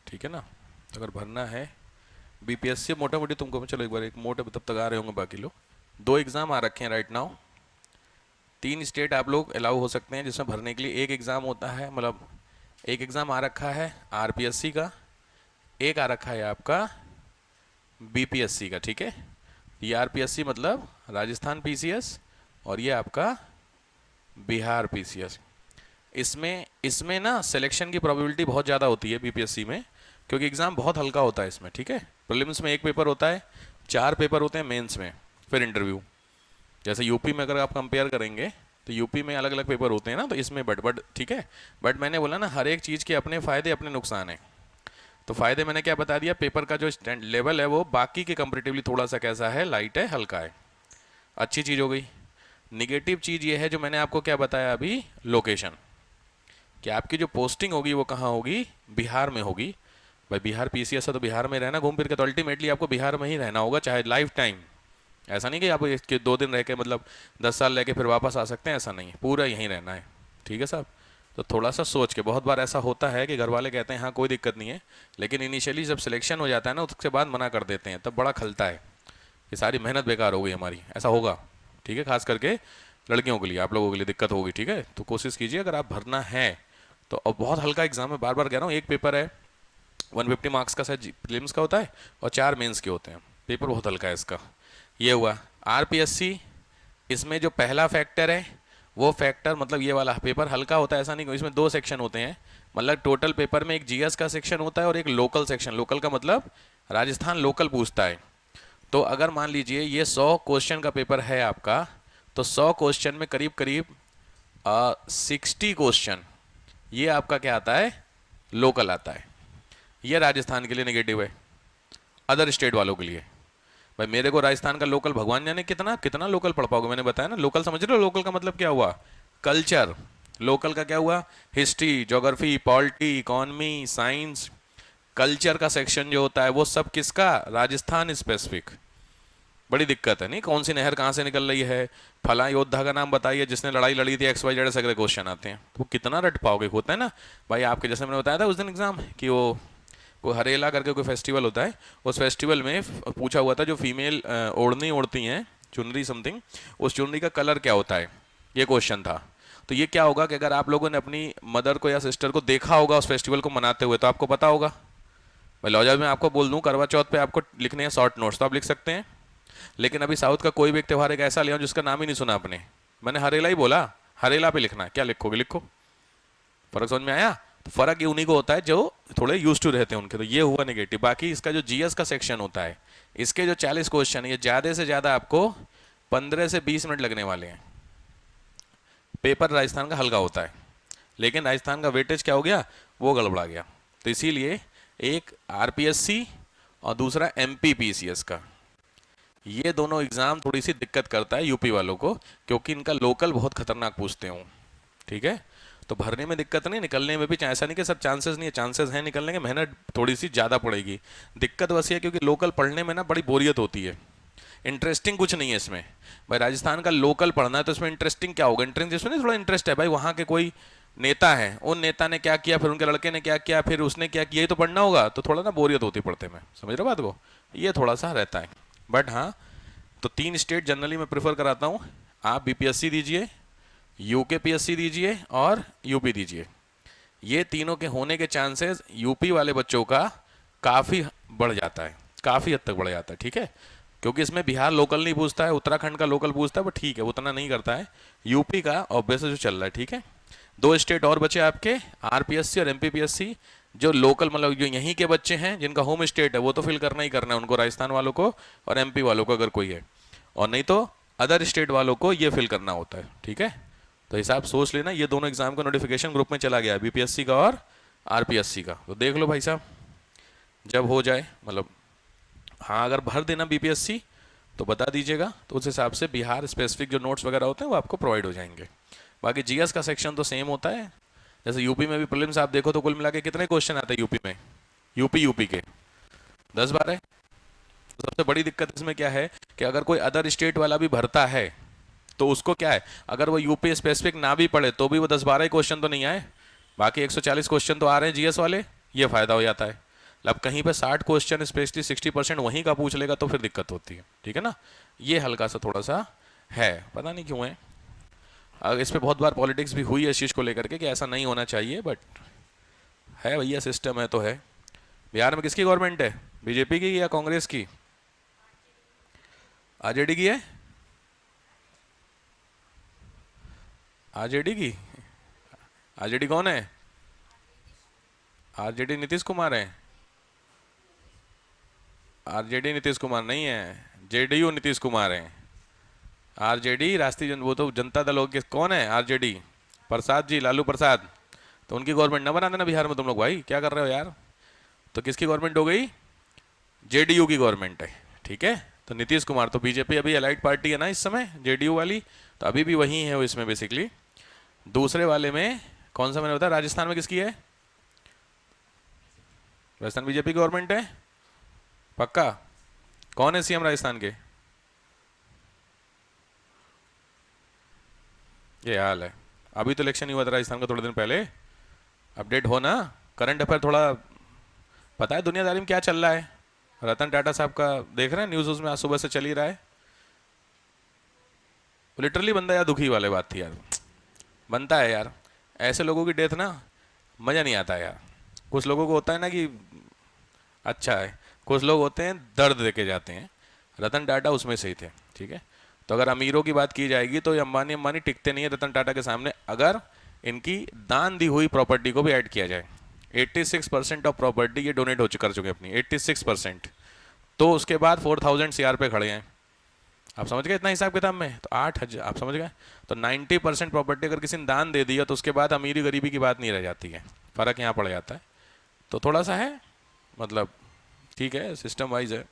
ठीक है ना। तो अगर भरना है बीपीएससी मोटा मोटी तुमको, चलो एक बार एक मोटे तब तक आ रहे होंगे बाकी लोग। दो एग्ज़ाम आ रखे हैं राइट नाउ। तीन स्टेट आप लोग अलाउ हो सकते हैं जिसमें भरने के लिए एक एग्ज़ाम होता है, मतलब एक एग्ज़ाम आ रखा है आरपीएससी का, एक आ रखा है आपका बीपीएससी का। ठीक है, ये आरपीएससी मतलब राजस्थान पीसीएस और ये आपका बिहार पीसीएस। इसमें इसमें ना सिलेक्शन की प्रोबेबिलिटी बहुत ज़्यादा होती है बीपीएससी में, क्योंकि एग्ज़ाम बहुत हल्का होता है इसमें। ठीक है, प्रीलिम्स में एक पेपर होता है, चार पेपर होते हैं मेंस में, फिर इंटरव्यू। जैसे यूपी में अगर आप कंपेयर करेंगे तो यूपी में अलग अलग पेपर होते हैं ना, तो इसमें बट ठीक है। बट मैंने बोला ना हर एक चीज़ के अपने फ़ायदे अपने नुकसान हैं। तो फ़ायदे मैंने क्या बता दिया, पेपर का जो लेवल है वो बाकी के कंपेरेटिवली थोड़ा सा कैसा है, लाइट है, हल्का है। अच्छी चीज़ हो गई। निगेटिव चीज़ ये है जो मैंने आपको क्या बताया अभी, लोकेशन, कि आपकी जो पोस्टिंग होगी वो कहाँ होगी, बिहार में होगी। भाई बिहार पीसीएस है तो बिहार में रहना घूम फिर के, तो अल्टीमेटली आपको बिहार में ही रहना होगा, चाहे लाइफ टाइम। ऐसा नहीं कि आप इसके 2 दिन रह के मतलब 10 साल रह के फिर वापस आ सकते हैं, ऐसा नहीं है, पूरा यहीं रहना है। ठीक है साहब। तो थोड़ा सा सोच के, बहुत बार ऐसा होता है कि घर वाले कहते हैं हाँ कोई दिक्कत नहीं है, लेकिन इनिशियली जब सिलेक्शन हो जाता है ना उसके बाद मना कर देते हैं, तब बड़ा खलता है कि सारी मेहनत बेकार हो गई हमारी, ऐसा होगा। ठीक है, खास करके लड़कियों के लिए, आप लोगों के लिए दिक्कत होगी। ठीक है, तो कोशिश कीजिए अगर आप भरना है तो। अब बहुत हल्का एग्जाम है, बार बार कह रहा हूँ, एक पेपर है 150 मार्क्स का शायद प्रीलिम्स का होता है और 4 मेंस के होते हैं। पेपर बहुत हल्का है इसका। ये हुआ आरपीएससी। इसमें जो पहला फैक्टर है वो फैक्टर, मतलब ये वाला पेपर हल्का होता है ऐसा नहीं, इसमें 2 सेक्शन होते हैं। मतलब टोटल पेपर में एक जीएस का सेक्शन होता है और एक लोकल सेक्शन। लोकल का मतलब राजस्थान लोकल पूछता है। तो अगर मान लीजिए ये 100 क्वेश्चन का पेपर है आपका, तो 100 क्वेश्चन में करीब करीब 60 क्वेश्चन ये आपका क्या आता है, लोकल आता है। ये राजस्थान के लिए नेगेटिव है। अदर स्टेट वालों के लिए, भाई मेरे को राजस्थान का लोकल भगवान जाने कितना कितना लोकल पढ़ पाओगे। मैंने बताया ना लोकल, समझ रहे हो लोकल का मतलब क्या हुआ, कल्चर। लोकल का क्या हुआ, history, geography, polity, economy, science. Culture का सेक्शन जो होता है वो सब किसका, राजस्थान स्पेसिफिक। बड़ी दिक्कत है नहीं, कौन सी नहर कहाँ से निकल रही है, फला योद्धा का नाम बताइए जिसने लड़ाई लड़ी थी, एक्स वाई जेड से अगले क्वेश्चन आते हैं, तो कितना रट पाओगे। होता है ना भाई, आपके जैसे मैंने बताया था उस दिन एग्जाम कि वो हरेला करके कोई फेस्टिवल होता है, उस फेस्टिवल में पूछा हुआ था जो फीमेल ओढ़नी ओढ़ती हैं, चुनरी समथिंग, उस चुनरी का कलर क्या होता है, ये क्वेश्चन था। तो ये क्या होगा कि अगर आप लोगों ने अपनी मदर को या सिस्टर को देखा होगा उस फेस्टिवल को मनाते हुए तो आपको पता होगा। भाई लॉ मैं आपको बोल दूं करवा चौथ पे आपको लिखने हैं शॉर्ट नोट्स, तो आप लिख सकते हैं। लेकिन अभी साउथ का कोई भी एक त्यौहार एक ऐसा ले आओ जिसका नाम ही नहीं सुना आपने, मैंने हरेला ही बोला, हरेला पे लिखना है, क्या लिखोगे लिखो। फर्क समझ में आया। तो फर्क ये उन्हीं को होता है जो थोड़े यूज टू रहते हैं उनके। तो ये हुआ नेगेटिव। बाकी इसका जो जीएस का सेक्शन होता है, इसके जो 40 क्वेश्चन है, ये ज़्यादा से ज़्यादा आपको 15 से 20 मिनट लगने वाले हैं। पेपर राजस्थान का हल्का होता है, लेकिन राजस्थान का वेटेज क्या हो गया, वो गड़बड़ा गया। तो इसीलिए एक आरपीएससी और दूसरा एमपीपीसीएस का, ये दोनों एग्ज़ाम थोड़ी सी दिक्कत करता है यूपी वालों को, क्योंकि इनका लोकल बहुत खतरनाक पूछते हूँ। ठीक है, तो भरने में दिक्कत नहीं, निकलने में भी ऐसा नहीं कि सर चांसेस नहीं है, चांसेस हैं निकलने के, मेहनत थोड़ी सी ज़्यादा पड़ेगी। दिक्कत बस ये, क्योंकि लोकल पढ़ने में ना बड़ी बोरियत होती है, इंटरेस्टिंग कुछ नहीं है इसमें। भाई राजस्थान का लोकल पढ़ना है तो इसमें इंटरेस्टिंग क्या होगा, इंटरेस्ट जिसमें नहीं थोड़ा इंटरेस्ट है, भाई वहाँ के कोई नेता है, उन नेता ने क्या किया, फिर उनके लड़के ने क्या किया, फिर उसने क्या किया, यही तो पढ़ना होगा। तो थोड़ा ना बोरियत होती पढ़ते में, समझ रहे हो बात को, ये थोड़ा सा रहता है। बट हाँ, तो 3 स्टेट जनरली मैं प्रेफर कराता हूँ, आप बीपीएससी दीजिए, यूके पीएससी दीजिए और यूपी दीजिए। ये तीनों के होने के चांसेस यूपी वाले बच्चों का काफ़ी बढ़ जाता है, काफ़ी हद तक बढ़ जाता है। ठीक है, क्योंकि इसमें बिहार लोकल नहीं पूछता है, उत्तराखंड का लोकल पूछता है, वो ठीक है उतना नहीं करता है। यूपी का ऑब्वियस जो चल रहा है। ठीक है, 2 स्टेट और बचे आपके, आरपीएससी और एमपीपीएससी। जो लोकल मतलब जो यहीं के बच्चे हैं जिनका होम स्टेट है वो तो फिल करना ही करना है उनको, राजस्थान वालों को और एमपी वालों को अगर कोई है, और नहीं तो अदर स्टेट वालों को ये फिल करना होता है। ठीक है, तो हिसाब सोच लेना, ये दोनों एग्जाम का नोटिफिकेशन ग्रुप में चला गया है, बीपीएससी का और आरपीएससी का। तो देख लो भाई साहब, जब हो जाए मतलब, हाँ अगर भर देना बीपीएससी तो बता दीजिएगा, तो उस हिसाब से बिहार स्पेसिफिक जो नोट्स वगैरह होते हैं वो आपको प्रोवाइड हो जाएंगे। बाकी जीएस का सेक्शन तो सेम होता है, जैसे यूपी में भी प्रीलिम्स आप देखो तो कुल मिला के कितने क्वेश्चन आते हैं यूपी में, यूपी के 10-12। तो सबसे बड़ी दिक्कत इसमें क्या है कि अगर कोई अदर स्टेट वाला भी भरता है तो उसको क्या है, अगर वो यूपी स्पेसिफिक ना भी पढ़े तो भी वो 10-12 क्वेश्चन तो नहीं आए, बाकी 140 क्वेश्चन तो आ रहे हैं जीएस वाले, ये फायदा हो जाता है। अब कहीं पे 60 क्वेश्चन स्पेशली 60% वहीं का पूछ लेगा तो फिर दिक्कत होती है, ठीक है ना। ये हल्का सा थोड़ा सा है, पता नहीं क्यों है। इस पे बहुत बार पॉलिटिक्स भी हुई है इस चीज़ को लेकर के कि ऐसा नहीं होना चाहिए, बट है भैया, सिस्टम है तो है। बिहार में किसकी गवर्नमेंट है, बीजेपी की या कांग्रेस की? आरजेडी की है, आरजेडी की। आरजेडी कौन है? आरजेडी नीतीश कुमार है। आरजेडी नीतीश कुमार नहीं है, जेडीयू नीतीश कुमार है। आरजेडी राष्ट्रीय वो तो जनता दल हो गया। कौन है आरजेडी? प्रसाद जी, लालू प्रसाद। तो उनकी गवर्नमेंट ना बना देना बिहार में तुम लोग, भाई क्या कर रहे हो यार। तो किसकी गवर्नमेंट हो गई? जेडीयू की गवर्नमेंट है, ठीक है। तो नीतीश कुमार तो बीजेपी अभी अलाइड पार्टी है ना इस समय, जेडीयू वाली, तो अभी भी वही है वो इसमें बेसिकली। दूसरे वाले में कौन सा मैंने बताया, राजस्थान में किसकी है? राजस्थान बीजेपी गवर्नमेंट है पक्का। कौन है सीएम राजस्थान के? ये हाल है। अभी तो इलेक्शन ही हुआ था राजस्थान का थोड़े दिन पहले, अपडेट हो ना, करंट अफेयर थोड़ा पता है दुनियादारी में क्या चल रहा है। रतन टाटा साहब का देख रहे हैं न्यूज़, उसमें आज सुबह से चल ही रहा है। लिटरली बंदा यार दुखी वाली बात थी यार, बनता है यार ऐसे लोगों की डेथ ना, मज़ा नहीं आता यार। कुछ लोगों को होता है ना कि अच्छा है, कुछ लोग होते हैं दर्द देके जाते हैं, रतन टाटा उसमें से ही थे, ठीक है। तो अगर अमीरों की बात की जाएगी तो ये अंबानी अंबानी टिकते नहीं है रतन टाटा के सामने, अगर इनकी दान दी हुई प्रॉपर्टी को भी ऐड किया जाए। 86% ऑफ प्रॉपर्टी ये डोनेट हो कर चुके हैं अपनी, 86%। तो उसके बाद 4000 CR पे खड़े हैं, आप समझ गए इतना हिसाब किताब में, तो 8000 आप समझ गए। तो 90% प्रॉपर्टी अगर किसी ने दान दे दिया तो उसके बाद अमीरी गरीबी की बात नहीं रह जाती है, फ़र्क यहाँ पड़ जाता है। तो थोड़ा सा है मतलब, ठीक है सिस्टम वाइज है।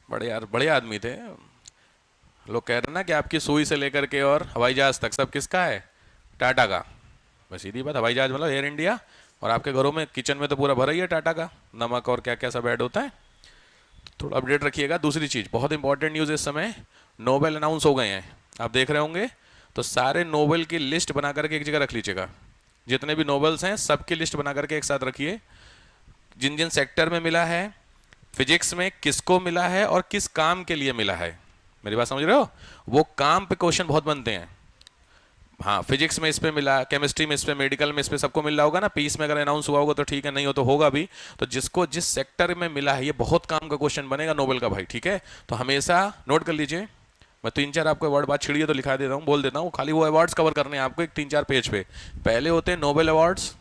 बड़े यार बड़े आदमी थे लोग, कह रहे ना कि आपकी सुई से लेकर के और हवाई जहाज़ तक सब किसका है, टाटा का। बस सीधी बात, हवाई जहाज़ मतलब एयर इंडिया, और आपके घरों में किचन में तो पूरा भरा ही है टाटा का, नमक और क्या क्या सब ऐड होता है। थोड़ा अपडेट रखिएगा। दूसरी चीज़ बहुत इंपॉर्टेंट न्यूज़ इस समय, नोबेल अनाउंस हो गए हैं, आप देख रहे होंगे। तो सारे नोबेल की लिस्ट बना करके एक जगह रख लीजिएगा, जितने भी नोबेल्स हैं सबकी लिस्ट बना करके एक साथ रखिए, जिन जिन सेक्टर में मिला है, फिजिक्स में किसको मिला है और किस काम के लिए मिला है। मेरी बात समझ रहे हो, वो काम पे क्वेश्चन बहुत बनते हैं। हाँ फिजिक्स में इस पे मिला, केमिस्ट्री में इस पे, मेडिकल में इस पे, सबको मिल रहा होगा ना। पीस में अगर अनाउंस हुआ होगा तो ठीक है, नहीं हो तो होगा भी। तो जिसको जिस सेक्टर में मिला है, ये बहुत काम का क्वेश्चन बनेगा नोबेल का भाई, ठीक है। तो हमेशा नोट कर लीजिए। मैं 3-4 आपको अवार्ड बात छिड़िए तो लिखा देता हूँ, बोल देता हूँ, खाली वो अवार्ड्स कवर करने हैं आपको एक 3-4 पेज पे। पहले होते हैं नोबेल अवार्ड्स,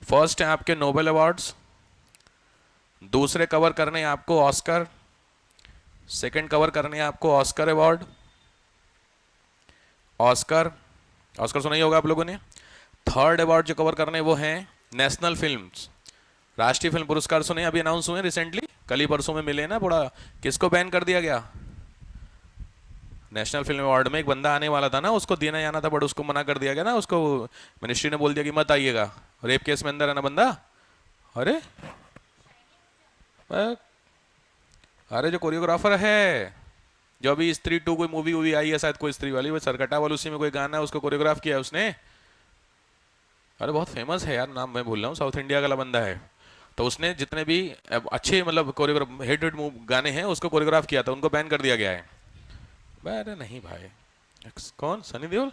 फर्स्ट है आपके नोबेल अवार्ड्स, दूसरे कवर करने हैं आपको ऑस्कर, सेकंड कवर करने हैं आपको ऑस्कर अवार्ड, ऑस्कर, ऑस्कर सुना ही होगा आप लोगों ने। थर्ड अवार्ड जो कवर करने वो हैं नेशनल फिल्म्स, राष्ट्रीय फिल्म पुरस्कार सुने, अभी अनाउंस हुए रिसेंटली, कल ही परसों में मिले ना। बड़ा किसको बैन कर दिया गया, नेशनल फिल्म अवार्ड में एक बंदा आने वाला था ना, उसको देना जाना था, बट उसको मना कर दिया गया ना, उसको मिनिस्ट्री ने बोल दिया कि मत आइएगा, रेप केस में अंदर है ना बंदा। अरे अरे जो कोरियोग्राफर है, जो अभी स्त्री 2 कोई मूवी वूवी आई है शायद, कोई स्त्री वाली, वो सरकटा वाली, उसी में कोई गाना है, उसको कोरियोग्राफ किया है उसने। अरे बहुत फेमस है यार, नाम मैं भूल रहा हूँ, साउथ इंडिया का बंदा है। तो उसने जितने भी अच्छे मतलब कोरियोग्राफ हिट हिट गाने हैं उसको कोरियोग्राफ किया था, उनको बैन कर दिया गया है। अरे नहीं भाई, कौन, सनी देओल?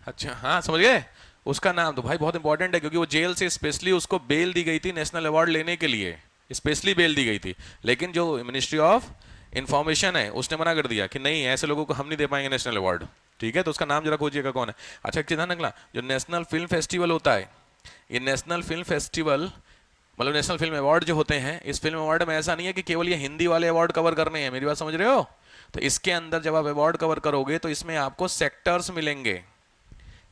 अच्छा हाँ समझ गए, उसका नाम तो भाई बहुत इंपॉर्टेंट है, क्योंकि वो जेल से स्पेशली उसको बेल दी गई थी नेशनल अवार्ड लेने के लिए, स्पेशली बेल दी गई थी। लेकिन जो मिनिस्ट्री ऑफ इंफॉर्मेशन है उसने मना कर दिया कि नहीं, ऐसे लोगों को हम नहीं दे पाएंगे नेशनल अवार्ड, ठीक है। तो उसका नाम जरा खोजिएगा कौन है। अच्छा एक चीज ध्यान रखना, जो नेशनल फिल्म फेस्टिवल होता है, ये नेशनल फिल्म फेस्टिवल मतलब नेशनल फिल्म अवार्ड जो होते हैं, इस फिल्म अवार्ड में ऐसा नहीं है कि केवल ये हिंदी वाले अवार्ड कवर करने हैं, मेरी बात समझ रहे हो। तो इसके अंदर जब आप अवार्ड कवर करोगे तो इसमें आपको सेक्टर्स मिलेंगे।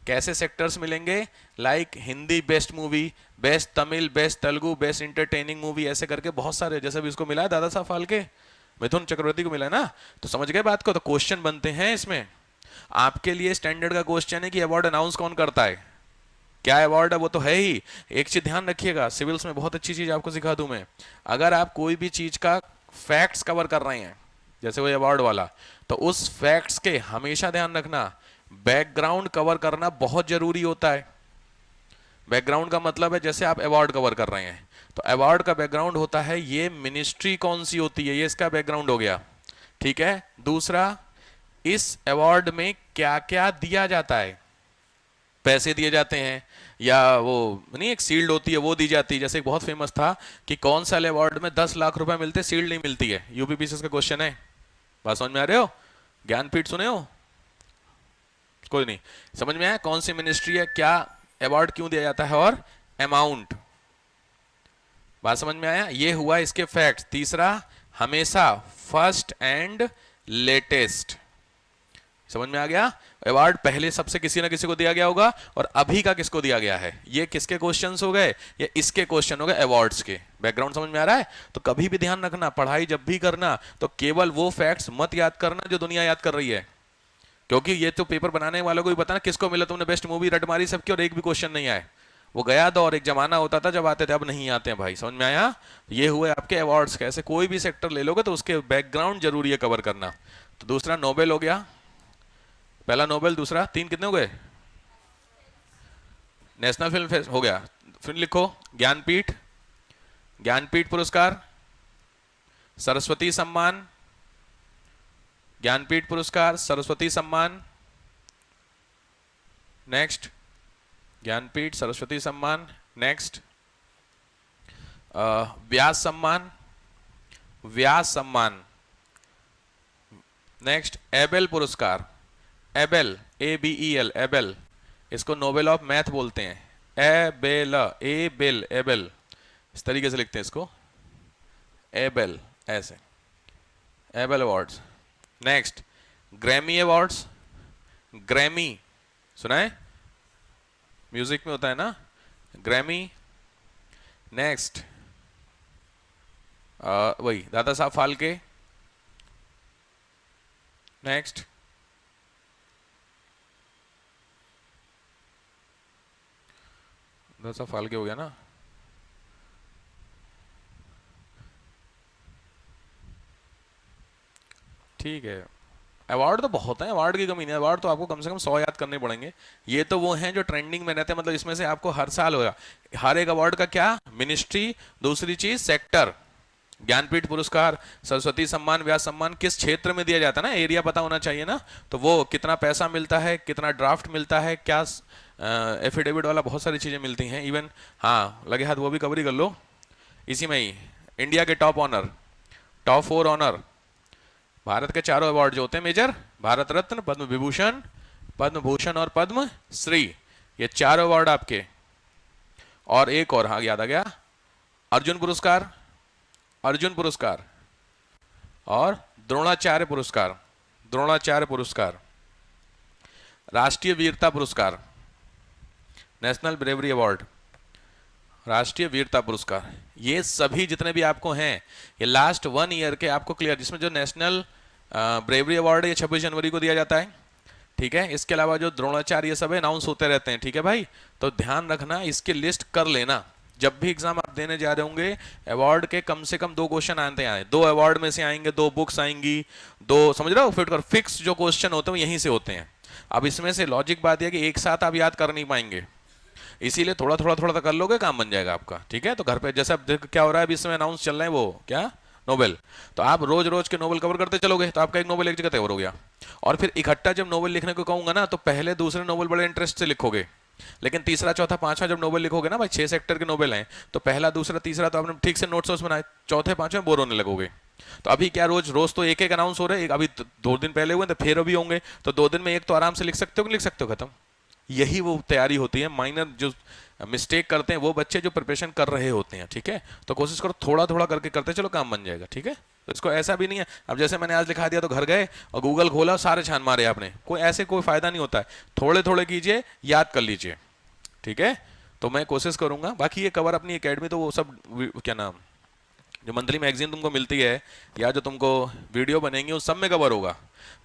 कैसे सेक्टर्स मिलेंगे, like Hindi best movie, best Tamil, best Telugu, best entertaining movie, ऐसे करके बहुत सारे, जैसे भी इसको मिला है दादा साहब फाल्के, मिथुन चक्रवर्ती को मिला है ना। तो समझ गए बात को, तो क्वेश्चन बनते हैं इसमें। आपके लिए स्टैंडर्ड का क्वेश्चन है कि अवार्ड अनाउंस कौन करता है, क्या अवार्ड है वो तो है ही। एक चीज ध्यान रखिएगा, सिविल्स में बहुत अच्छी चीज आपको सिखा दूं मैं, अगर आप कोई भी चीज का फैक्ट्स कवर कर रहे हैं, जैसे वो अवार्ड वाला, तो उस फैक्ट्स के हमेशा ध्यान रखना बैकग्राउंड कवर करना बहुत जरूरी होता है। बैकग्राउंड का मतलब है जैसे आप अवार्ड कवर कर रहे हैं, तो अवार्ड का बैकग्राउंड होता है ये मिनिस्ट्री कौन सी होती है, ये इसका बैकग्राउंड हो गया, ठीक है। दूसरा, इस अवार्ड में क्या क्या दिया जाता है, पैसे दिए जाते हैं या वो नहीं एक शील्ड होती है वो दी जाती है। जैसे एक बहुत फेमस था कि कौन सा अवार्ड में 10 लाख रुपए मिलते, शील्ड नहीं मिलती है। यूपीपीसीएस का क्वेश्चन है, बात समझ में आ रहे हो? ज्ञानपीठ सुने हो? कोई नहीं समझ में आया? कौन सी मिनिस्ट्री है, क्या अवार्ड क्यों दिया जाता है और अमाउंट, बात समझ में आया? ये हुआ इसके फैक्ट्स। तीसरा, हमेशा फर्स्ट एंड लेटेस्ट, समझ में आ गया? अवार्ड पहले सबसे किसी ना किसी को दिया गया होगा और अभी का किसको दिया गया है। ये किसके क्वेश्चंस हो गए? ये इसके क्वेश्चन हो गए अवार्ड्स के। बैकग्राउंड समझ में आ रहा है? तो कभी भी ध्यान रखना, पढ़ाई जब भी करना तो केवल वो फैक्ट्स मत याद करना जो दुनिया याद कर रही है, क्योंकि ये तो पेपर बनाने वालों को भी पता ना किसको मिला तुमने बेस्ट मूवी रट मारी सबकी और एक भी क्वेश्चन नहीं आए। वो गया दौर, एक जमाना होता था जब आते थे, अब नहीं आते हैं भाई। समझ में आया? ये हुए आपके अवार्ड्स। कैसे कोई भी सेक्टर ले लोगे तो उसके बैकग्राउंड जरूरी है कवर करना। तो दूसरा नोबेल हो गया, पहला नोबेल, दूसरा, तीन कितने हो गए? नेशनल फिल्म फेस्ट हो गया। फिर लिखो ज्ञानपीठ, ज्ञानपीठ पुरस्कार, सरस्वती सम्मान, ज्ञानपीठ पुरस्कार, सरस्वती सम्मान, नेक्स्ट ज्ञानपीठ सरस्वती सम्मान, नेक्स्ट व्यास सम्मान, व्यास सम्मान, नेक्स्ट एबेल पुरस्कार, एबेल, ABEL, एबेल, इसको नोबेल ऑफ मैथ बोलते हैं। एबेल, एबेल, एबेल, इस तरीके से लिखते हैं इसको, एबेल, ऐसे, Abel awards. Next Grammy awards, Grammy सुना है? म्यूजिक में होता है ना ग्रैमी। नेक्स्ट वही दादा साहब फाल्के। नेक्स्ट दादा साहब फाल्के हो गया ना। ठीक है, अवार्ड तो बहुत है, अवार्ड की कमी नहीं है। अवार्ड तो आपको कम से कम 100 याद करने पड़ेंगे। ये तो वो हैं जो ट्रेंडिंग में रहते हैं, मतलब इसमें से आपको हर साल होगा। हर एक अवार्ड का क्या, मिनिस्ट्री, दूसरी चीज सेक्टर। ज्ञानपीठ पुरस्कार, सरस्वती सम्मान, व्यास सम्मान किस क्षेत्र में दिया जाता है ना, एरिया पता होना चाहिए ना। तो वो कितना पैसा मिलता है, कितना ड्राफ्ट मिलता है, क्या एफिडेविट वाला, बहुत सारी चीजें मिलती हैं। इवन हाँ लगे हाथ वो भी कवर ही कर लो इसी में ही। इंडिया के top honour, top 4 honour, Bharat के चारों अवार्ड जो होते हैं मेजर, भारत रत्न, पद्म विभूषण, पद्म भूषण और पद्म श्री, ये चार अवार्ड आपके। और एक और हाँ याद आ गया, अर्जुन पुरस्कार, अर्जुन पुरस्कार और द्रोणाचार्य पुरस्कार, द्रोणाचार्य पुरस्कार, राष्ट्रीय वीरता पुरस्कार, नेशनल ब्रेवरी अवार्ड, राष्ट्रीय वीरता पुरस्कार। ये सभी जितने भी आपको हैं ये लास्ट 1 ईयर के आपको क्लियर, जिसमें जो नेशनल ब्रेवरी अवार्ड है ये 26 जनवरी को दिया जाता है, ठीक है। इसके अलावा जो द्रोणाचार्य ये सब अनाउंस होते रहते हैं, ठीक है भाई। तो ध्यान रखना, इसकी लिस्ट कर लेना। जब भी एग्जाम आप देने जा रहे होंगे अवार्ड के कम से कम 2 क्वेश्चन आते हैं, 2 अवार्ड में से आएंगे, 2 बुक्स आएंगी, 2 समझ रहे हो, फिट कर फिक्स जो क्वेश्चन होते हैं यहीं से होते हैं। अब इसमें से लॉजिक बात यह कि एक साथ आप याद कर नहीं पाएंगे, इसीलिए थोड़ा थोड़ा थोड़ा कर लोगे काम बन जाएगा आपका, ठीक है। तो घर पे जैसे अब क्या हो रहा है, अभी इसमें अनाउंस चल रहे हैं वो क्या नोबेल, तो आप रोज रोज के नोबेल कवर करते चलोगे तो आपका एक नोबेल एक जगह कवर हो गया। और फिर इकट्ठा जब नोबेल लिखने को कहूंगा ना तो पहले दूसरे नोबेल बड़े इंटरेस्ट से लिखोगे, लेकिन तीसरा चौथा पांचवा जब नोबेल लिखोगे ना भाई, 6 सेक्टर के नोबेल हैं, तो पहला दूसरा तीसरा तो आपने ठीक से नोट्स बनाए, चौथे पांचवें बोर होने लगोगे। तो अभी क्या रोज रोज तो एक एक अनाउंस हो रहे हैं, अभी 2 दिन पहले हुए तो फिर अभी होंगे, तो 2 दिन में एक तो आराम से लिख सकते हो, लिख सकते हो, खत्म। यही वो तैयारी होती है। माइनर जो मिस्टेक करते हैं वो बच्चे जो प्रिपरेशन कर रहे होते हैं, ठीक है। तो कोशिश करो थोड़ा थोड़ा करके करते चलो, काम बन जाएगा, ठीक है। तो इसको ऐसा भी नहीं है अब जैसे मैंने आज लिखा दिया तो घर गए और गूगल खोला सारे छान मारे आपने, कोई ऐसे कोई फायदा नहीं होता है। थोड़े थोड़े कीजिए, याद कर लीजिए, ठीक है। तो मैं कोशिश करूंगा। बाकी ये कवर अपनी एकेडमी तो वो सब क्या नाम जो मंथली मैगजीन तुमको मिलती है या जो तुमको वीडियो बनेंगे उस सब में कवर होगा,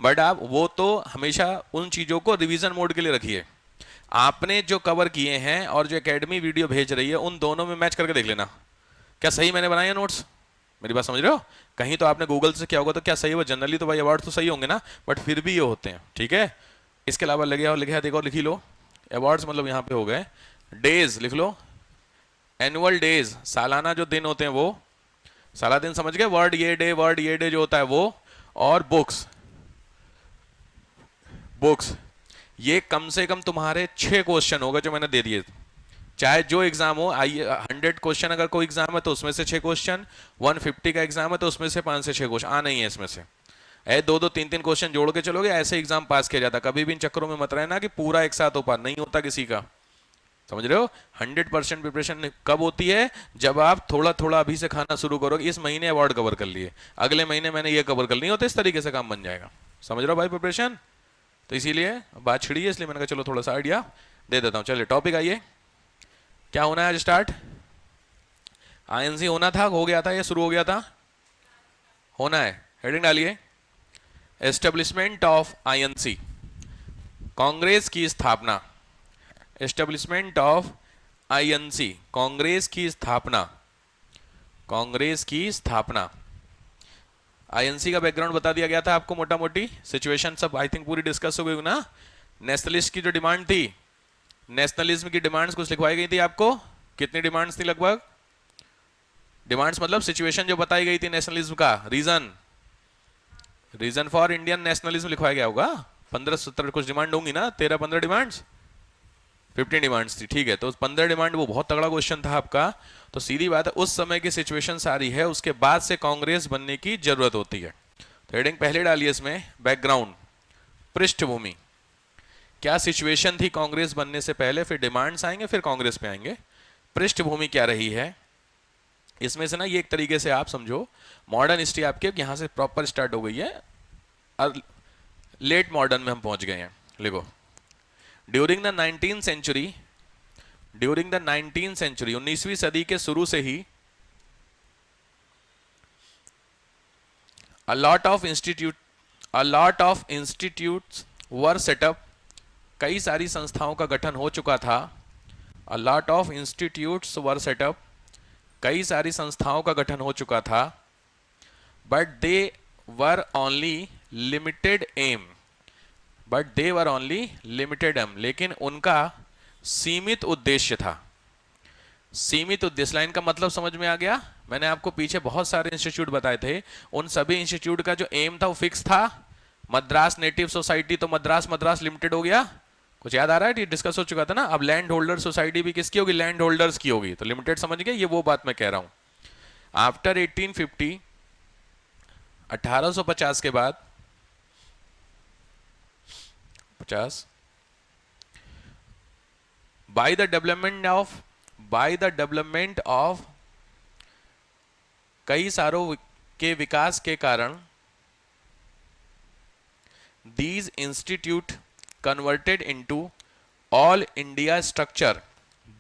बट आप वो तो हमेशा उन चीज़ों को रिवीजन मोड के लिए रखिए। आपने जो कवर किए हैं और जो एकेडमी वीडियो भेज रही है उन दोनों में मैच करके देख लेना, क्या सही मैंने बनाए हैं नोट्स। मेरी बात समझ रहे हो? कहीं तो आपने गूगल से किया होगा तो क्या सही हो, जनरली तो भाई अवार्ड तो सही होंगे ना, बट फिर भी ये होते हैं, ठीक है। इसके अलावा लगे और लिखे देखो लिखी लो, अवार्ड्स मतलब यहाँ पे हो गए डेज लिख लो, एनुअल डेज, सालाना जो दिन होते हैं वो, साला दिन समझ गए, वर्ड ये डे जो होता है वो, और बुक्स, बुक्स, ये कम से कम तुम्हारे 6 क्वेश्चन होगा जो मैंने दे दिए, चाहे जो एग्जाम हो। आइए 100 क्वेश्चन अगर कोई एग्जाम है तो उसमें से 6 क्वेश्चन, 150 का एग्जाम है तो उसमें से 5 से 6 क्वेश्चन आना ही है इसमें से। ऐ दो दो तीन तीन क्वेश्चन जोड़ के चलोगे, ऐसे एग्जाम पास किया जाता। कभी भी इन चक्करों में मत रहना कि पूरा एक साथ हो पा, नहीं होता किसी का, समझ रहे हो। 100% प्रिपरेशन कब होती है, जब आप थोड़ा थोड़ा अभी से खाना शुरू करोगे। इस महीने अवार्ड कवर कर लिए, अगले महीने मैंने ये कवर कर लिया, तो इस तरीके से काम बन जाएगा, समझ रहे हो भाई प्रिपरेशन। तो इसीलिए बात छिड़ी है, इसलिए मैंने कहा चलो थोड़ा सा आइडिया दे देता हूँ। चलिए टॉपिक आइए, क्या होना है आज स्टार्ट। आईएनसी होना था, हो गया था, ये शुरू हो गया था, होना है। हेडिंग डालिए, एस्टेब्लिशमेंट ऑफ आईएनसी, कांग्रेस की स्थापना। एस्टेब्लिशमेंट ऑफ आईएनसी, कांग्रेस की स्थापना, कांग्रेस की स्थापना। आईएनसी का बैकग्राउंड बता दिया गया था आपको, मोटा मोटी सिचुएशन सब आई थिंक पूरी डिस्कस हो गई ना। नेशनलिस्ट की जो डिमांड थी, नेशनलिज्म की डिमांड्स कुछ लिखवाई गई थी आपको। कितनी डिमांड्स थी लगभग, डिमांड्स मतलब सिचुएशन जो बताई गई थी नेशनलिज्म का, रीजन फॉर इंडियन नेशनलिज्म लिखवाया गया होगा। 15-17 कुछ डिमांड होंगी ना, 13-15 डिमांड्स, 15 डिमांड्स थी, ठीक है। तो 15 डिमांड वो बहुत तगड़ा क्वेश्चन था आपका। तो सीधी बात है, उस समय की सिचुएशन सारी है, उसके बाद से कांग्रेस बनने की जरूरत होती है। तो हेडिंग पहले डालिए इसमें, बैकग्राउंड, पृष्ठभूमि, क्या सिचुएशन थी कांग्रेस बनने से पहले, फिर डिमांड्स आएंगे, फिर कांग्रेस पे आएंगे। पृष्ठभूमि क्या रही है इसमें से ना, ये एक तरीके से आप समझो मॉडर्न हिस्ट्री आपके यहां से प्रॉपर स्टार्ट हो गई है और लेट मॉडर्न में हम पहुंच गए हैं। लिखो, during the 19th century, during the 19th century, 19वीं सदी के शुरू से ही a lot of institutes were set up, कई सारी संस्थाओं का गठन हो चुका था। A lot of institutes were set up, कई सारी संस्थाओं का गठन हो चुका था। But they were only limited aim, but they were only limited aim, लेकिन उनका सीमित उद्देश्य था। सीमित उद्देश्य, लाइन का मतलब समझ में आ गया। मैंने आपको पीछे बहुत सारे इंस्टीट्यूट बताए थे, उन सभी इंस्टीट्यूट का जो एम था वो फिक्स था। मद्रास नेटिव सोसाइटी तो मद्रास लिमिटेड हो गया, कुछ याद आ रहा है, ये डिस्कस हो चुका था ना। अब लैंड होल्डर सोसाइटी भी किसकी होगी, लैंड होल्डर्स की होगी, तो लिमिटेड समझ गए, ये वो बात मैं कह रहा हूं। आफ्टर 1850, 1850 के बाद 50, बाय द डेवलपमेंट ऑफ, कई सारों के विकास के कारण, these institute converted into all India structure,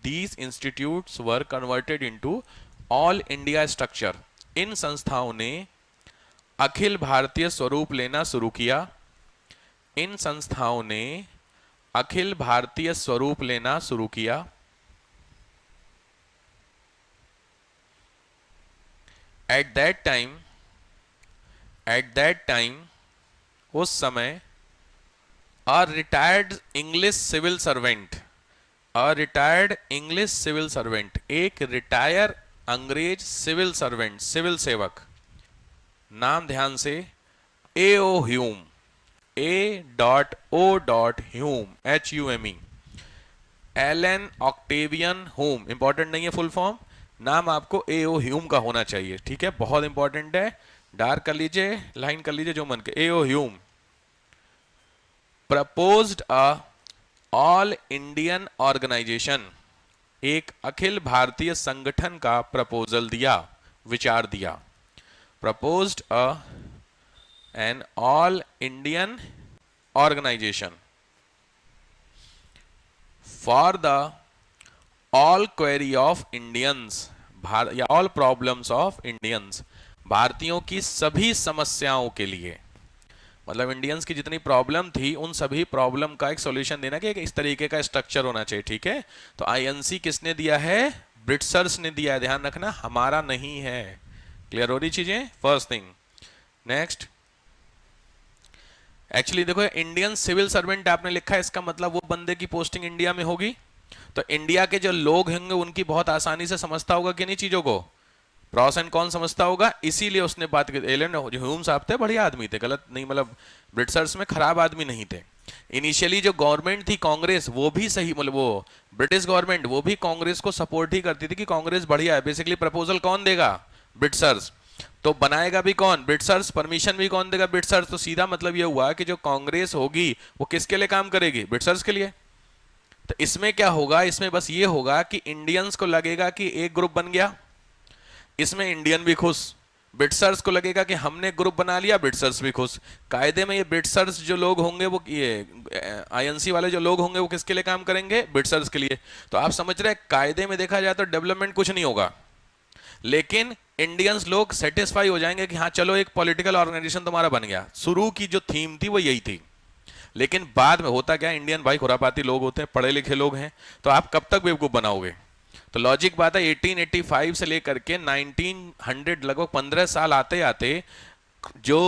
these institutes were converted into all India structure, इन संस्थाओं ने अखिल भारतीय स्वरूप लेना शुरू किया। इन संस्थाओं ने अखिल भारतीय स्वरूप लेना शुरू किया। एट दैट टाइम, उस समय, a retired English civil servant, एक रिटायर अंग्रेज सिविल सर्वेंट, सिविल सेवक, नाम ध्यान से, A.O. Hume, A.O. Hume, Allan Octavian Hume, important नहीं है फुल फॉर्म, नाम आपको A.O. ह्यूम का होना चाहिए, ठीक है, बहुत इंपॉर्टेंट है। डार्क कर लीजिए, लाइन कर लीजिए, जो मन के। A.O. Hume proposed a all Indian organisation, एक अखिल भारतीय संगठन का प्रपोजल दिया, विचार दिया। Proposed an all Indian organisation for the all query of Indians, या ऑल प्रॉब्लम्स ऑफ इंडियंस, भारतीयों की सभी समस्याओं के लिए, मतलब इंडियंस की जितनी प्रॉब्लम थी उन सभी प्रॉब्लम का एक सॉल्यूशन देना, कि एक इस तरीके का स्ट्रक्चर होना चाहिए, ठीक है। तो आईएनसी किसने दिया है, ब्रिटिशर्स ने दिया है, ध्यान रखना, हमारा नहीं है। क्लियर हो रही चीजें, फर्स्ट थिंग। नेक्स्ट, एक्चुअली देखो, इंडियन सिविल सर्वेंट आपने लिखा है, इसका मतलब वो बंदे की पोस्टिंग इंडिया में होगी, तो इंडिया के जो लोग होंगे उनकी बहुत आसानी से समझता होगा कि नहीं चीजों को, प्रॉस एंड कौन समझता होगा, इसीलिए उसने बात की। एलन ह्यूम साहब थे, बढ़िया आदमी थे, गलत नहीं, मतलब ब्रिटिशर्स में खराब आदमी नहीं थे। इनिशियली जो गवर्नमेंट थी कांग्रेस, वो भी सही, मतलब वो ब्रिटिश गवर्नमेंट वो भी कांग्रेस को सपोर्ट ही करती थी कि कांग्रेस बढ़िया है। बेसिकली प्रपोजल कौन देगा, ब्रिटिशर्स, तो बनाएगा भी कौन, ब्रिटिशर्स, परमिशन भी कौन देगा, ब्रिटिशर्स। तो सीधा मतलब ये हुआ कि जो कांग्रेस होगी वो किसके लिए काम करेगी, ब्रिटिशर्स के लिए। तो इसमें क्या होगा, इसमें बस ये होगा कि इंडियंस को लगेगा कि एक ग्रुप बन गया, इसमें इंडियन भी खुश, ब्रिटिशर्स को लगेगा कि हमने ग्रुप बना लिया, ब्रिटिशर्स भी खुश। कायदे में ये ब्रिटिशर्स जो लोग होंगे, वो ये आईएनसी वाले जो लोग होंगे वो किसके लिए काम करेंगे, ब्रिटिशर्स के लिए। तो आप समझ रहे हैं, कायदे में देखा जाए तो डेवलपमेंट कुछ नहीं होगा, लेकिन इंडियंस लोग सेटिस्फाई हो जाएंगे कि हाँ चलो एक पॉलिटिकल ऑर्गेनाइजेशन तुम्हारा बन गया। शुरू की जो थीम थी वो यही थी, लेकिन बाद में होता क्या, इंडियन भाई खुरापाती लोग होते हैं, पढ़े लिखे लोग हैं, तो आप कब तक बेवकूफ बनाओगे। तो लॉजिक बात है, 1885 से लेकर के 1900, लगभग 15 साल आते आते जो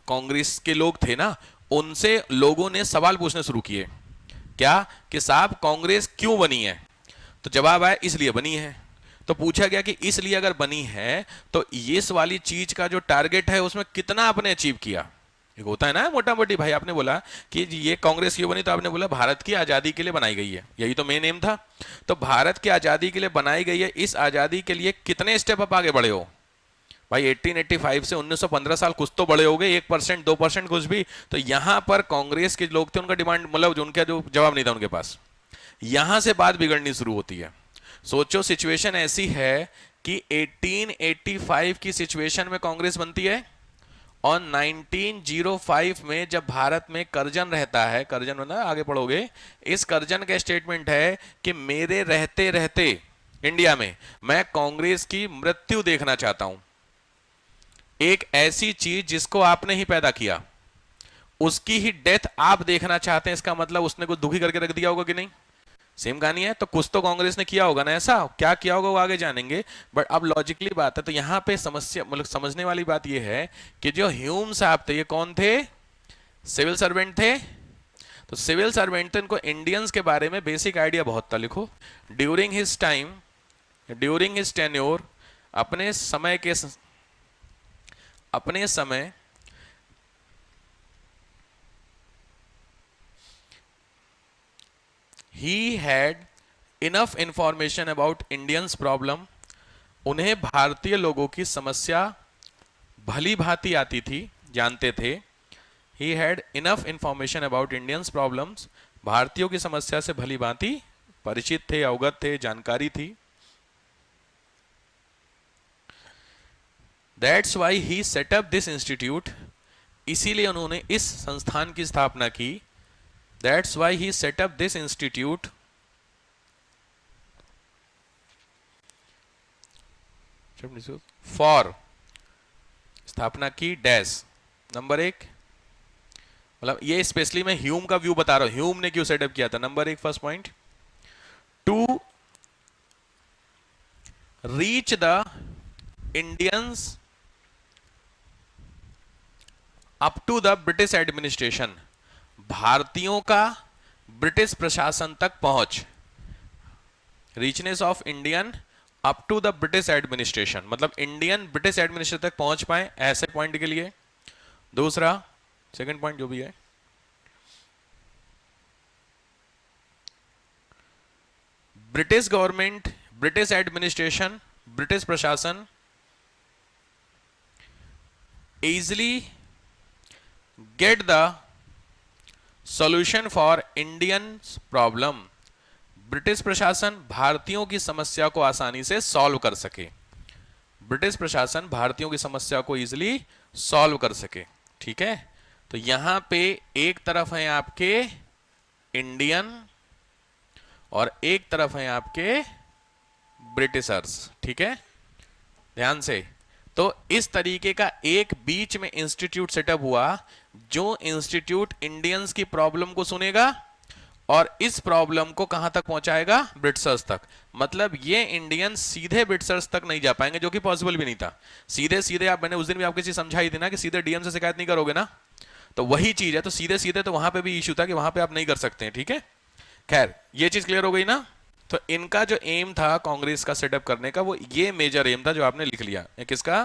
कांग्रेस के लोग थे ना, उनसे लोगों ने सवाल पूछने शुरू किए, क्या कि साहब कांग्रेस क्यों बनी है। तो जवाब आया इसलिए बनी है। तो पूछा गया कि इसलिए अगर बनी है तो इस वाली चीज का जो टारगेट है उसमें कितना आपने अचीव किया। एक होता है ना मोटा मोटी, भाई आपने बोला कि ये कांग्रेस क्यों बनी, तो आपने बोला भारत की आजादी के लिए बनाई गई है, यही तो मेन एम था। तो भारत की आजादी के लिए बनाई गई है, इस आजादी के लिए कितने स्टेप अप आगे बढ़े हो भाई। 1885 से 1915 साल कुछ तो बड़े हो गए, 1% 2% कुछ भी। तो यहां पर कांग्रेस के लोग थे, उनका डिमांड, मतलब उनका जो जवाब नहीं था उनके पास, यहां से बात बिगड़नी शुरू होती है। सोचो सिचुएशन ऐसी है कि 1885 की सिचुएशन में कांग्रेस बनती है, और 1905 में जब भारत में कर्जन रहता है, कर्जन ना आगे पढ़ोगे, इस कर्जन का स्टेटमेंट है कि मेरे रहते रहते इंडिया में मैं कांग्रेस की मृत्यु देखना चाहता हूं। एक ऐसी चीज जिसको आपने ही पैदा किया, उसकी ही डेथ आप देखना चाहते हैं, इसका मतलब उसने कुछ दुखी करके रख दिया होगा कि नहीं। सेम कहानी है, तो कुछ तो कांग्रेस ने किया होगा ना ऐसा, क्या किया होगा वो आगे जानेंगे। बट अब लॉजिकली बात है, तो यहां पे समस्या, मतलब समझने वाली बात ये है कि जो ह्यूम साहब थे ये कौन थे, सिविल सर्वेंट थे। तो सिविल सर्वेंट थे, इनको इंडियंस के बारे में बेसिक आइडिया बहुत था। लिखो, during his time, during his tenure, अपने समय के, अपने समय he had enough information about Indians problem, उन्हें भारतीय लोगों की समस्या भली भांति आती थी, जानते थे। he had enough information about Indians problems, भारतीयों की समस्या से भली भांति परिचित थे, अवगत थे, जानकारी थी। That's why he set up this institute, इसीलिए उन्होंने इस संस्थान की स्थापना की। That's why he set up this institute for, स्थापना की डैश, नंबर 1, मतलब ये स्पेशली मैं ह्यूम का व्यू बता रहा हूं, ह्यूम ने क्यों सेटअप किया था। Number 1 first point, to reach the Indians up to the British administration, भारतीयों का ब्रिटिश प्रशासन तक पहुंच। Reachness of Indian up to the British administration, मतलब इंडियन ब्रिटिश एडमिनिस्ट्रेशन तक पहुंच पाए, ऐसे पॉइंट के लिए। दूसरा, सेकंड पॉइंट जो भी है, British government, British administration, British प्रशासन easily get the solution for Indian problem, British प्रशासन भारतीयों की समस्या को आसानी से सॉल्व कर सके, ब्रिटिश प्रशासन भारतीयों की समस्या को इजीली सॉल्व कर सके। ठीक है, तो यहां पे एक तरफ है आपके इंडियन और एक तरफ है आपके ब्रिटिशर्स। ठीक है, ध्यान से। तो इस तरीके का एक बीच में इंस्टीट्यूट सेटअप हुआ, जो इंस्टीट्यूट इंडियंस की प्रॉब्लम को सुनेगा और इस प्रॉब्लम को कहां तक पहुंचाएगा, ब्रिटिशर्स तक। मतलब ये इंडियन सीधे ब्रिटिशर्स तक नहीं जा पाएंगे, जो कि पॉसिबल भी नहीं था। सीधे सीधे आप, मैंने उस दिन भी आपको चीज समझाई थी ना कि सीधे डीएम से शिकायत नहीं करोगे ना, तो वही चीज है। तो सीधे सीधे तो वहां पे भी इशू था कि वहां पे आप नहीं कर सकते हैं। ठीक है, खैर ये चीज क्लियर हो गई ना। तो इनका जो एम था कांग्रेस का सेटअप करने का, वो ये मेजर एम था जो आपने लिख लिया। ये किसका?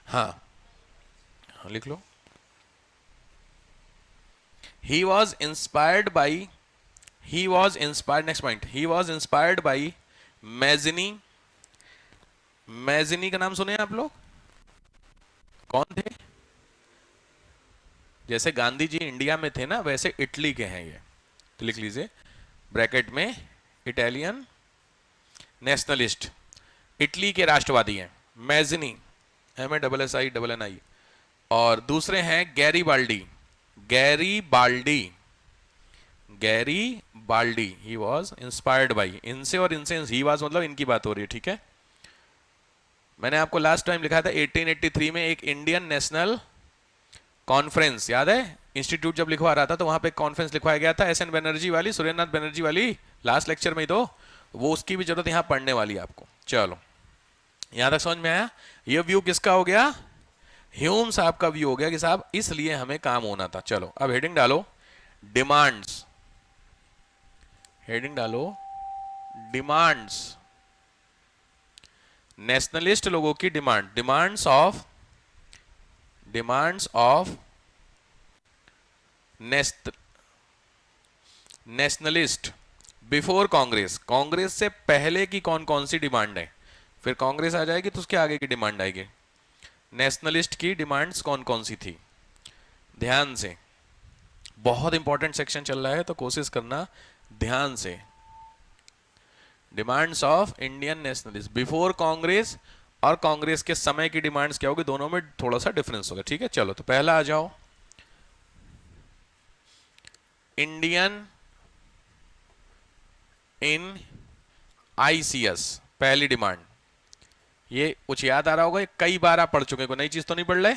हाँ, हाँ लिख लो। He was inspired by, he was inspired, next point, he was inspired by Mazzini. Mazzini का नाम सुने हैं आप लोग? कौन थे? जैसे गांधी जी इंडिया में थे ना, वैसे इटली के हैं ये। तो लिख लीजिए ब्रैकेट में, इटालियन नेशनलिस्ट, इटली के राष्ट्रवादी हैं मैजनी, MASSINI। और दूसरे हैं Garibaldi, Garibaldi, Garibaldi. He was inspired by, इनसे और इनसे, ही वॉज मतलब इनकी बात हो रही है, ठीक है। मैंने आपको लास्ट टाइम लिखा था 1883 में एक इंडियन नेशनल कॉन्फ्रेंस, याद है? इंस्टीट्यूट जब लिखवा रहा था तो वहां पे एक कॉन्फ्रेंस लिखवाया गया था, SN बनर्जी वाली, सुरेंद्रनाथ बनर्जी वाली, लास्ट लेक्चर में ही। तो वो उसकी भी जरूरत यहां पढ़ने वाली है आपको। चलो यहां तक समझ में आया? ये व्यू किसका हो गया? ह्यूम साहब का व्यू हो गया कि साहब इसलिए हमें काम होना था। चलो अब हेडिंग डालो, डिमांड्स। हेडिंग डालो, डिमांड्स, नेशनलिस्ट लोगों की demand, demands of nationalist before Congress. Congress से पहले की कौन कौन सी डिमांड है, फिर कांग्रेस आ जाएगी तो उसके आगे की डिमांड आएगी। नेशनलिस्ट की डिमांड्स कौन कौन सी थी? ध्यान से, बहुत इंपॉर्टेंट सेक्शन चल रहा है तो कोशिश करना ध्यान से। Demands of Indian nationalist before Congress और कांग्रेस के समय की डिमांड्स क्या होगी, दोनों में थोड़ा सा डिफरेंस होगा, ठीक है। चलो तो पहला आ जाओ, इंडियन इन ICS, पहली डिमांड। ये कुछ याद आ रहा होगा, कई बार आप पढ़ चुके, कोई नई चीज तो नहीं पढ़ रहे।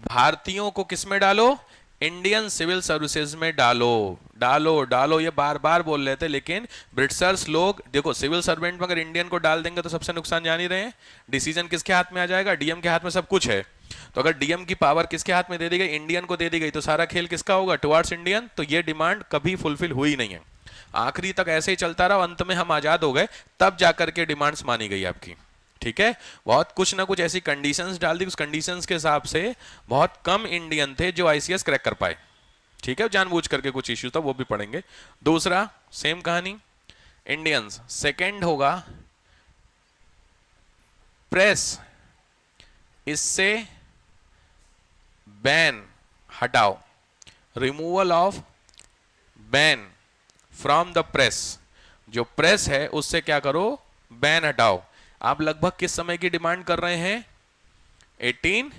भारतीयों को किस में डालो? इंडियन सिविल सर्विसेज में डालो, डालो डालो, ये बार बार बोल रहे थे, लेकिन ब्रिटिशर्स लोग देखो, सिविल सर्वेंट में अगर इंडियन को डाल देंगे तो सबसे नुकसान जान ही रहे हैं। डिसीजन किसके हाथ में आ जाएगा? DM के हाथ में सब कुछ है। तो अगर DM की पावर किसके हाथ में दे दी गई? इंडियन को दे दी गई, तो सारा खेल किसका होगा? Towards Indian. तो ये डिमांड कभी फुलफिल हुई नहीं है, आखिरी तक ऐसे ही चलता रहा, अंत में हम आजाद हो गए, तब जाकर के डिमांड्स मानी गई आपकी, ठीक है। बहुत कुछ ना कुछ ऐसी कंडीशंस डाल दी, उस कंडीशंस के हिसाब से बहुत कम इंडियन थे जो ICS क्रैक कर पाए, ठीक है। जानबूझ करके कुछ इश्यू था, वो भी पढ़ेंगे। दूसरा सेम कहानी, इंडियंस। सेकंड होगा प्रेस, इससे बैन हटाओ, removal of ban from the press. जो प्रेस है उससे क्या करो? बैन हटाओ। आप लगभग किस समय की डिमांड कर रहे हैं? 18,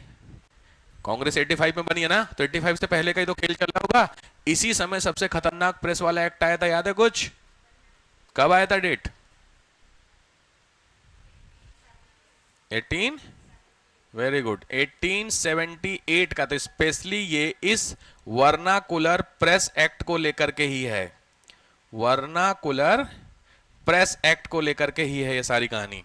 कांग्रेस 85 में बनी है ना, तो 85 से पहले का ही तो खेल चल रहा होगा। इसी समय सबसे खतरनाक प्रेस वाला एक्ट आया था, याद है कुछ? कब आया था डेट? 18, वेरी गुड, 1878 का। तो स्पेशली ये इस वर्नाकुलर प्रेस एक्ट को लेकर के ही है, वर्नाकुलर प्रेस एक्ट को लेकर के ही है ये सारी कहानी,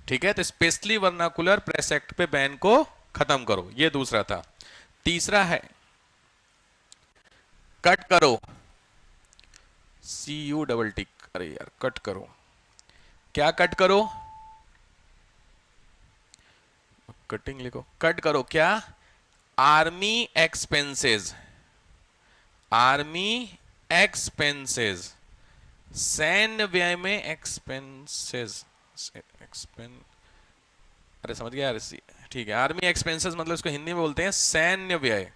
ठीक है। तो स्पेशली वर्नाकुलर प्रेस एक्ट पे बैन को खत्म करो, ये दूसरा था। तीसरा है कट करो, CU अरे यार, कट करो, क्या कट करो? कटिंग लिखो, कट करो क्या? आर्मी एक्सपेंसेस, आर्मी एक्सपेंसेस, सैन्य व्यय में एक्सपेंसेस, अरे समझ गया यार, ठीक है। आर्मी एक्सपेंसेस मतलब इसको हिंदी में बोलते हैं सैन्य व्यय।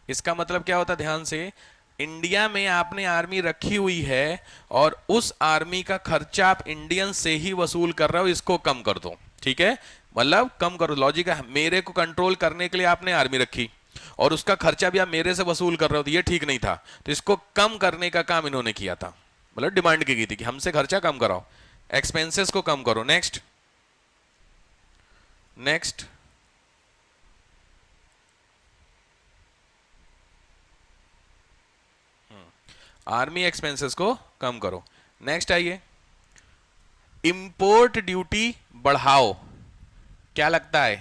इसका मतलब क्या होता है? ध्यान से, इंडिया में आपने आर्मी रखी हुई है और उस आर्मी का खर्चा आप इंडियन से ही वसूल कर रहे हो, इसको कम कर दो, ठीक है। मतलब कम करो, लॉजिक है, मेरे को कंट्रोल करने के लिए आपने आर्मी रखी और उसका खर्चा भी आप मेरे से वसूल कर रहे हो, तो ये ठीक नहीं था। तो इसको कम करने का काम इन्होंने किया था, मतलब डिमांड की गई थी कि हमसे खर्चा कम कराओ, एक्सपेंसेस को कम करो। नेक्स्ट, नेक्स्ट, आर्मी एक्सपेंसेस को कम करो। नेक्स्ट आइए, इंपोर्ट ड्यूटी बढ़ाओ। क्या लगता है?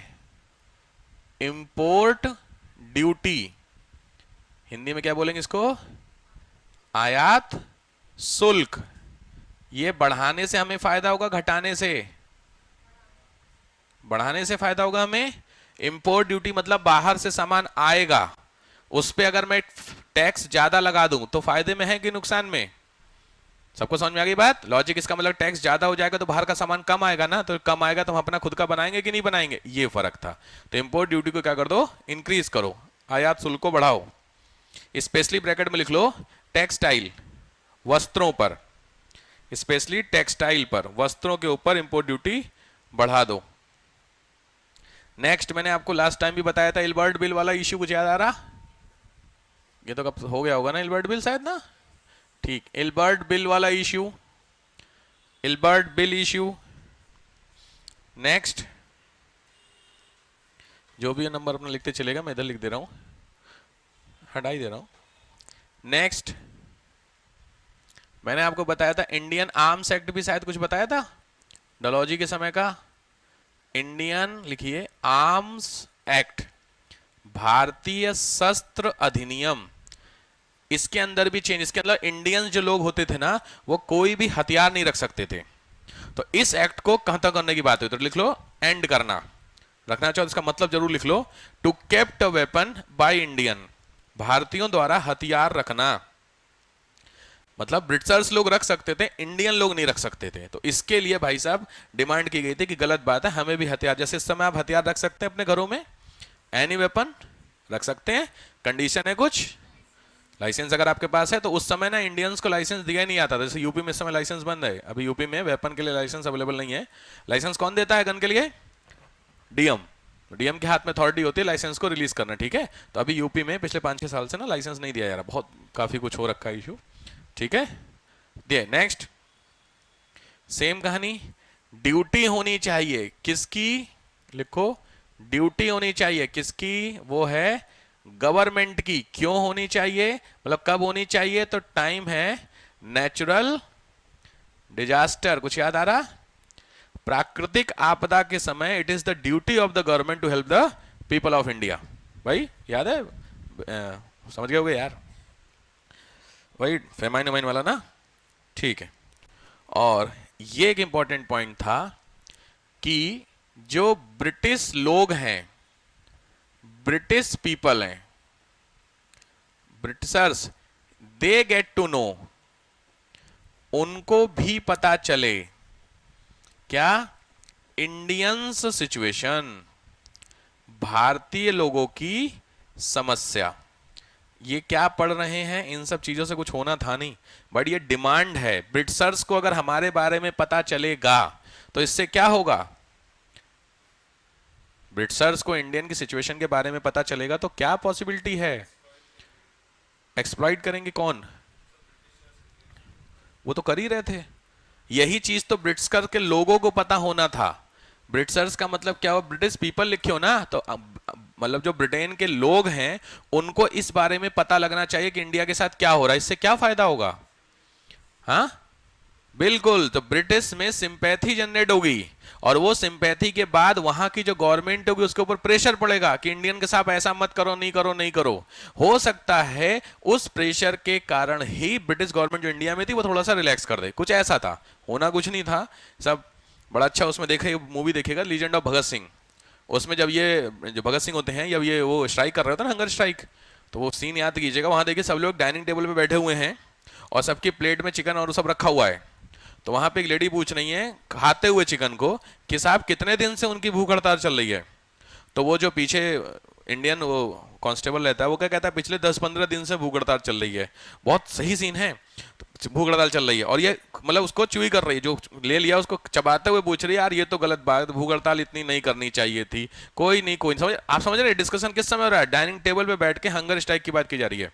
इंपोर्ट ड्यूटी हिंदी में क्या बोलेंगे इसको? आयात शुल्क, ये बढ़ाने से हमें फायदा होगा, घटाने से? बढ़ाने से फायदा होगा हमें। इंपोर्ट ड्यूटी मतलब बाहर से सामान आएगा, उस पे अगर मैं टैक्स ज्यादा लगा दूं तो फायदे में है कि नुकसान में? सबको समझ में आ गई बात? लॉजिक इसका मतलब टैक्स ज्यादा हो जाएगा तो बाहर का सामान कम आएगा ना, तो कम आएगा तो हम अपना खुद का बनाएंगे कि नहीं बनाएंगे, ये फर्क था। तो इंपोर्ट ड्यूटी को क्या कर दो, इंक्रीज करो, आयात शुल्क को बढ़ाओ। स्पेशली ब्रैकेट में लिख लो टेक्सटाइल, वस्त्रों पर, स्पेशली टेक्सटाइल पर, वस्त्रों के ऊपर इंपोर्ट ड्यूटी बढ़ा दो। नेक्स्ट, मैंने आपको लास्ट टाइम भी बताया था इल्बर्ट बिल वाला इश्यू, कुछ याद आ रहा? ये तो कब हो गया होगा ना इल्बर्ट बिल शायद ना, ठीक, इल्बर्ट बिल वाला issue, Ilbert bill issue. Next, जो भी नंबर अपना लिखते चलेगा, मैं इधर लिख दे रहा हूं, हटा ही दे रहा हूं। नेक्स्ट, मैंने आपको बताया था इंडियन आर्म्स एक्ट भी शायद कुछ बताया था डलहौजी के समय का। इंडियन लिखिए आर्म्स एक्ट, भारतीय शस्त्र अधिनियम, इसके अंदर भी चेंज, इसके अंदर इंडियंस जो लोग होते थे ना, वो कोई भी हथियार नहीं रख सकते थे। तो इस एक्ट को खत्म करने की बात हुई, तो लिख लो एंड करना, रखना चाहो इसका मतलब जरूर लिख लो, to kept a weapon by Indian, भारतीयों द्वारा हथियार रखना, मतलब ब्रिटिशर्स लोग रख सकते थे, इंडियन लोग नहीं रख सकते थे। तो इसके लिए भाई साहब डिमांड की गई थी कि गलत बात है, हमें भी हथियार, जैसे इस समय आप हथियार रख सकते हैं अपने घरों में, एनी वेपन रख सकते हैं, कंडीशन है कुछ, लाइसेंस अगर आपके पास है। तो उस समय ना इंडियंस को लाइसेंस दिया नहीं आता था, जैसे यूपी में इस समय लाइसेंस बंद है, अभी यूपी में वेपन के लिए लाइसेंस अवेलेबल नहीं है। लाइसेंस कौन देता है गन के लिए? डीएम, डीएम के हाथ में अथॉरिटी होती है लाइसेंस को रिलीज करना, ठीक है। तो अभी यूपी में पिछले 5-6 साल से ना लाइसेंस नहीं दिया जा रहा, बहुत काफी कुछ हो रखा है इशू, ठीक है। दिए। नेक्स्ट, सेम कहानी, ड्यूटी होनी चाहिए किसकी, लिखो ड्यूटी होनी चाहिए किसकी, वो है गवर्नमेंट की। क्यों होनी चाहिए, मतलब कब होनी चाहिए, तो टाइम है नेचुरल डिजास्टर, कुछ याद आ रहा, प्राकृतिक आपदा के समय it is the duty of the government to help the people of India. भाई याद है, समझ गए होगे यार, वही फेमाइन वेमाइन वाला ना, ठीक है। और ये एक इंपॉर्टेंट पॉइंट था कि जो ब्रिटिश लोग हैं, ब्रिटिश पीपल हैं, Britishers, they get to know, उनको भी पता चले क्या, इंडियंस सिचुएशन, भारतीय लोगों की समस्या। ये क्या पढ़ रहे हैं, इन सब चीजों से कुछ होना था नहीं, बट ये डिमांड है। ब्रिटिशर्स को अगर हमारे बारे में पता चलेगा तो इससे क्या होगा, ब्रिटिशर्स को इंडियन की सिचुएशन के बारे में पता चलेगा तो क्या पॉसिबिलिटी है, एक्सप्लॉइट करेंगे कौन, वो तो कर ही रहे थे। यही चीज तो ब्रिटिशर्स के लोगों को पता होना था। ब्रिटिशर्स का मतलब क्या हो, ब्रिटिश पीपल लिखे हो ना, तो मतलब जो ब्रिटेन के लोग हैं उनको इस बारे में पता लगना चाहिए कि इंडिया के साथ क्या हो रहा है, इससे क्या फायदा होगा, हाँ बिल्कुल। तो ब्रिटिश में सिंपैथी जनरेट होगी, और वो सिंपैथी के बाद वहां की जो गवर्नमेंट होगी उसके ऊपर प्रेशर पड़ेगा कि इंडियन के साथ ऐसा मत करो, नहीं करो, नहीं करो। हो सकता है उस प्रेशर के कारण ही ब्रिटिश गवर्नमेंट जो इंडिया में थी वो थोड़ा सा रिलैक्स कर दे, कुछ ऐसा था, होना कुछ नहीं था सब बड़ा अच्छा। उसमें देखे मूवी देखेगा लीजेंड ऑफ भगत सिंह, उसमें जब ये जो भगत सिंह होते हैं, जब ये वो स्ट्राइक कर रहे होते हैं ना, हंगर स्ट्राइक, तो वो सीन याद कीजिएगा, वहां देखिए सब लोग डाइनिंग टेबल पे बैठे हुए हैं और सबकी प्लेट में चिकन और सब रखा हुआ है। तो वहां पे एक लेडी पूछ रही है खाते हुए चिकन को कि साहब कितने दिन से उनकी भूख हड़ताल चल रही है। तो वो जो पीछे इंडियन वो कांस्टेबल रहता है वो क्या कहता है, पिछले 10-15 दिन से भूख हड़ताल चल रही है। बहुत सही सीन है, तो भूख हड़ताल चल रही है और ये मतलब उसको चुई कर रही है, जो ले लिया उसको चबाते हुए पूछ रही है, यार ये तो गलत बात, भूख हड़ताल इतनी नहीं करनी चाहिए थी। कोई नहीं, कोई समझ, आप समझ रहे हैं डिस्कशन किस समय हो रहा है, डाइनिंग टेबल पे बैठ के हंगर स्ट्राइक की बात की जा रही है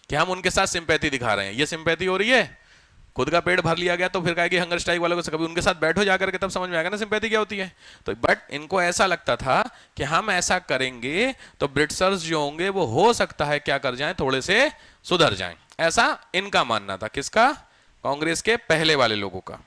कि हम उनके साथ सिंपैथी दिखा रहे हैं। ये सिंपैथी हो रही है, खुद का पेट भर लिया गया तो फिर कहे कि हंगर स्ट्राइक वालों को कभी उनके साथ बैठो जाकर के, तब समझ में आएगा ना सिंपैथी क्या होती है। तो बट इनको ऐसा लगता था कि हम ऐसा करेंगे तो ब्रिटिशर्स जो होंगे वो हो सकता है क्या कर जाएं, थोड़े से सुधर जाएं, ऐसा इनका मानना था। किसका, कांग्रेस के पहले वाले लोगों का।